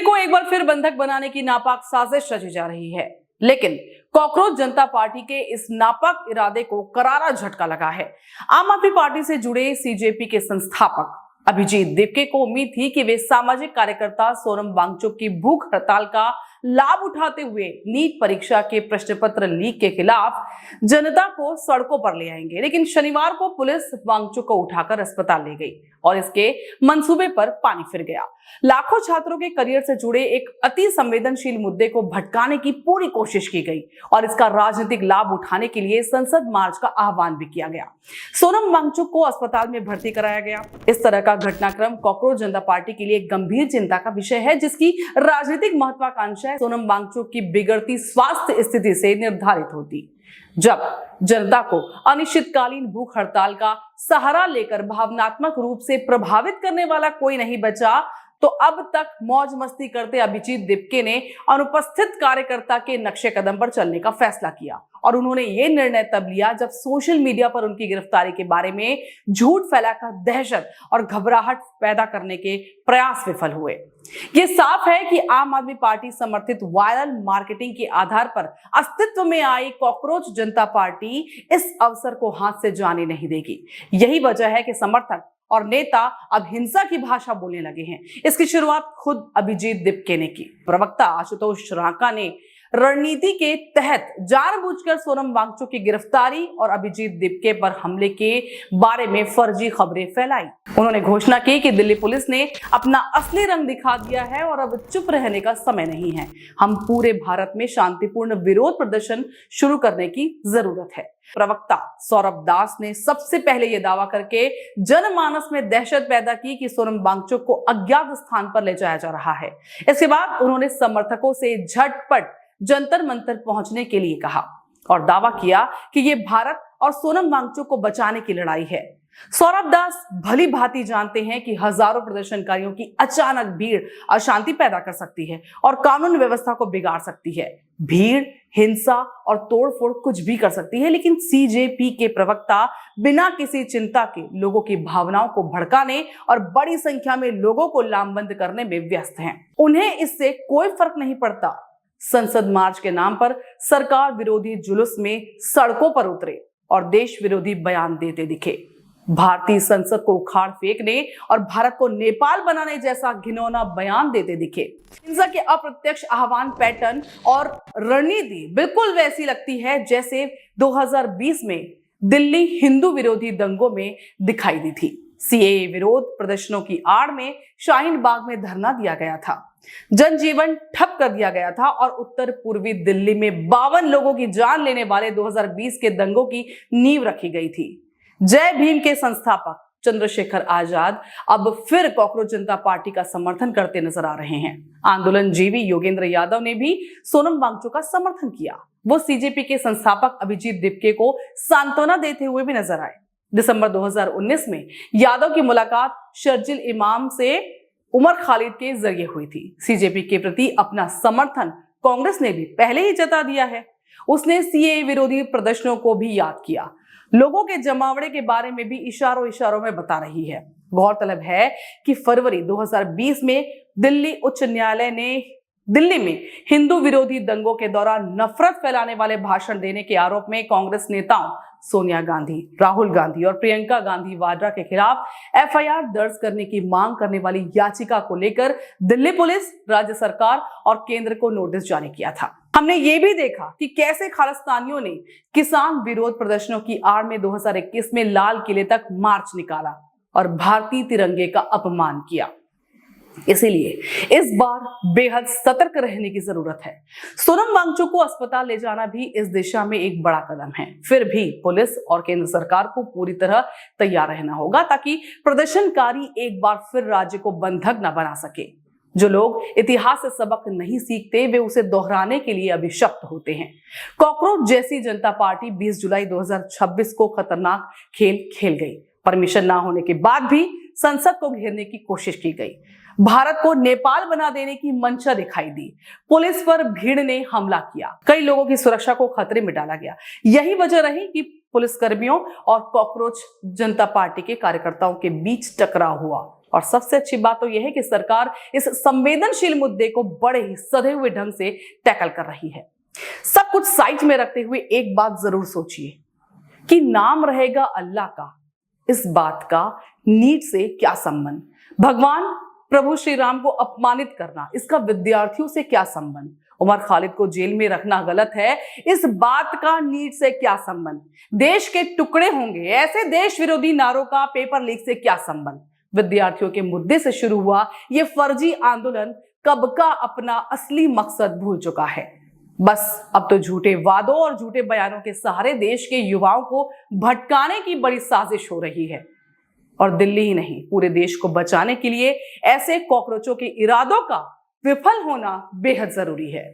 को एक बार फिर बंधक बनाने की नापाक साजिश रची जा रही है, लेकिन कॉकरोच जनता पार्टी के इस नापाक इरादे को करारा झटका लगा है। आम आदमी पार्टी से जुड़े सीजेपी के संस्थापक अभिजीत दिपके को उम्मीद थी कि वे सामाजिक कार्यकर्ता सोनम वांगचुक की भूख हड़ताल का लाभ उठाते हुए नीट परीक्षा के प्रश्न पत्र लीक के खिलाफ जनता को सड़कों पर ले आएंगे, लेकिन शनिवार को पुलिस वांगचुक को उठाकर अस्पताल ले गई और इसके मंसूबे पर पानी फिर गया। लाखों छात्रों के करियर से जुड़े एक अति संवेदनशील मुद्दे को भटकाने की पूरी कोशिश की गई और इसका राजनीतिक लाभ उठाने के लिए संसद मार्च का आह्वान भी किया गया। सोनम वांगचुक को अस्पताल में भर्ती कराया गया। इस तरह का घटनाक्रम कॉकरोच जनता पार्टी के लिए गंभीर चिंता का विषय है, जिसकी राजनीतिक महत्वाकांक्षा सोनम वांगचुक की बिगड़ती स्वास्थ्य स्थिति से निर्धारित होती। जब जनता को अनिश्चितकालीन भूख हड़ताल का सहारा लेकर भावनात्मक रूप से प्रभावित करने वाला कोई नहीं बचा, तो अब तक मौज मस्ती करते अभिजीत दिपके ने अनुपस्थित कार्यकर्ता के नक्शे कदम पर चलने का फैसला किया और उन्होंने ये निर्णय तब लिया जब सोशल मीडिया पर उनकी गिरफ्तारी के बारे में झूठ फैलाकर दहशत और घबराहट पैदा करने के प्रयास विफल हुए। ये साफ है कि आम आदमी पार्टी समर्थित वायरल मार्केटिंग के आधार पर अस्तित्व में आई कॉकरोच जनता पार्टी इस अवसर को हाथ से जाने नहीं देगी। यही वजह है कि समर्थक और नेता अब हिंसा की भाषा बोलने लगे हैं। इसकी शुरुआत खुद अभिजीत दिपके ने की। प्रवक्ता आशुतोष रांका ने रणनीति के तहत जानबूझकर सोनम वांगचुक की गिरफ्तारी और अभिजीत दिपके पर हमले के बारे में फर्जी खबरें फैलाई। उन्होंने घोषणा की कि दिल्ली पुलिस ने अपना असली रंग दिखा दिया है और अब चुप रहने का समय नहीं है। हम पूरे भारत में शांतिपूर्ण विरोध प्रदर्शन शुरू करने की जरूरत है। प्रवक्ता सौरभ दास ने सबसे पहले यह दावा करके जनमानस में दहशत पैदा की कि सोनम वांगचुक को अज्ञात स्थान पर ले जाया जा रहा है। इसके बाद उन्होंने समर्थकों से झटपट जंतर मंतर पहुंचने के लिए कहा और दावा किया कि यह भारत और सोनम वांगचुक को बचाने की लड़ाई है। सौरभ दास भली भांति जानते हैं कि हजारों प्रदर्शनकारियों की अचानक भीड़ अशांति पैदा कर सकती है और कानून व्यवस्था को बिगाड़ सकती है। भीड़ हिंसा और तोड़फोड़ कुछ भी कर सकती है, लेकिन सीजेपी के प्रवक्ता बिना किसी चिंता के लोगों की भावनाओं को भड़काने और बड़ी संख्या में लोगों को लामबंद करने में व्यस्त हैं। उन्हें इससे कोई फर्क नहीं पड़ता। संसद मार्च के नाम पर सरकार विरोधी जुलूस में सड़कों पर उतरे और देश विरोधी बयान देते दिखे। भारतीय संसद को उखाड़ फेंकने और भारत को नेपाल बनाने जैसा घिनौना बयान देते दिखे। हिंसा के अप्रत्यक्ष आह्वान पैटर्न और रणनीति बिल्कुल वैसी लगती है जैसे 2020 में दिल्ली हिंदू विरोधी दंगों में दिखाई दी थी। सीएए विरोध प्रदर्शनों की आड़ में शाहीन बाग में धरना दिया गया था, जनजीवन ठप कर दिया गया था और उत्तर पूर्वी दिल्ली में 52 लोगों की जान लेने वाले 2020 के दंगों की नींव रखी गई थी। जय भीम के संस्थापक चंद्रशेखर आजाद अब फिर कॉकरोच जनता पार्टी का समर्थन करते नजर आ रहे हैं। आंदोलनजीवी योगेंद्र यादव ने भी सोनम वांगचुक का समर्थन किया। वो सीजेपी के संस्थापक अभिजीत दिपके को सांत्वना देते हुए भी नजर आए। दिसंबर 2019 में यादव की मुलाकात शर्जिल इमाम से उमर खालिद के जरिए हुई थी। सीजेपी के प्रति अपना समर्थन कांग्रेस ने भी पहले ही जता दिया है। उसने सीएए विरोधी प्रदर्शनों को भी याद किया, लोगों के जमावड़े के बारे में भी इशारों में बता रही है। गौरतलब है कि फरवरी 2020 में दिल्ली उच्च न्यायालय ने दिल्ली में हिंदू विरोधी दंगों के दौरान नफरत फैलाने वाले भाषण देने के आरोप में कांग्रेस नेताओं सोनिया गांधी, राहुल गांधी और प्रियंका गांधी वाड्रा के खिलाफ एफआईआर दर्ज करने की मांग करने वाली याचिका को लेकर दिल्ली पुलिस, राज्य सरकार और केंद्र को नोटिस जारी किया था। हमने ये भी देखा कि कैसे खालिस्तानियों ने किसान विरोध प्रदर्शनों की आड़ में 2021 में लाल किले तक मार्च निकाला और भारतीय तिरंगे का अपमान किया। इसीलिए इस बार बेहद सतर्क रहने की जरूरत है। सोनम वांगचुक को अस्पताल ले जाना भी इस दिशा में एक बड़ा कदम है। फिर भी पुलिस और केंद्र सरकार को पूरी तरह तैयार रहना होगा ताकि प्रदर्शनकारी एक बार फिर राज्य को बंधक न बना सके। जो लोग इतिहास से सबक नहीं सीखते वे उसे दोहराने के लिए अभिशप्त होते हैं। कॉकरोच जैसी जनता पार्टी 20 जुलाई 2026 को खतरनाक खेल खेल गई। परमिशन ना होने के बाद भी संसद को घेरने की कोशिश की गई। भारत को नेपाल बना देने की मंशा दिखाई दी। पुलिस पर भीड़ ने हमला किया, कई लोगों की सुरक्षा को खतरे में डाला गया। यही वजह रही कि पुलिसकर्मियों और कॉकरोच जनता पार्टी के कार्यकर्ताओं के बीच टकराव हुआ और सबसे अच्छी बात तो यह है कि सरकार इस संवेदनशील मुद्दे को बड़े ही सधे हुए ढंग से टैकल कर रही है। सब कुछ साइड में रखते हुए एक बात जरूर सोचिए कि नाम रहेगा अल्लाह का, इस बात का नीट से क्या संबंध? भगवान प्रभु श्री राम को अपमानित करना, इसका विद्यार्थियों से क्या संबंध? उमर खालिद को जेल में रखना गलत है, इस बात का नीट से क्या संबंध? देश के टुकड़े होंगे, ऐसे देश विरोधी नारों का पेपर लीक से क्या संबंध? विद्यार्थियों के मुद्दे से शुरू हुआ यह फर्जी आंदोलन कब का अपना असली मकसद भूल चुका है। बस अब तो झूठे वादों और झूठे बयानों के सहारे देश के युवाओं को भटकाने की बड़ी साजिश हो रही है। और दिल्ली ही नहीं, पूरे देश को बचाने के लिए ऐसे कॉकरोचों के इरादों का विफल होना बेहद जरूरी है।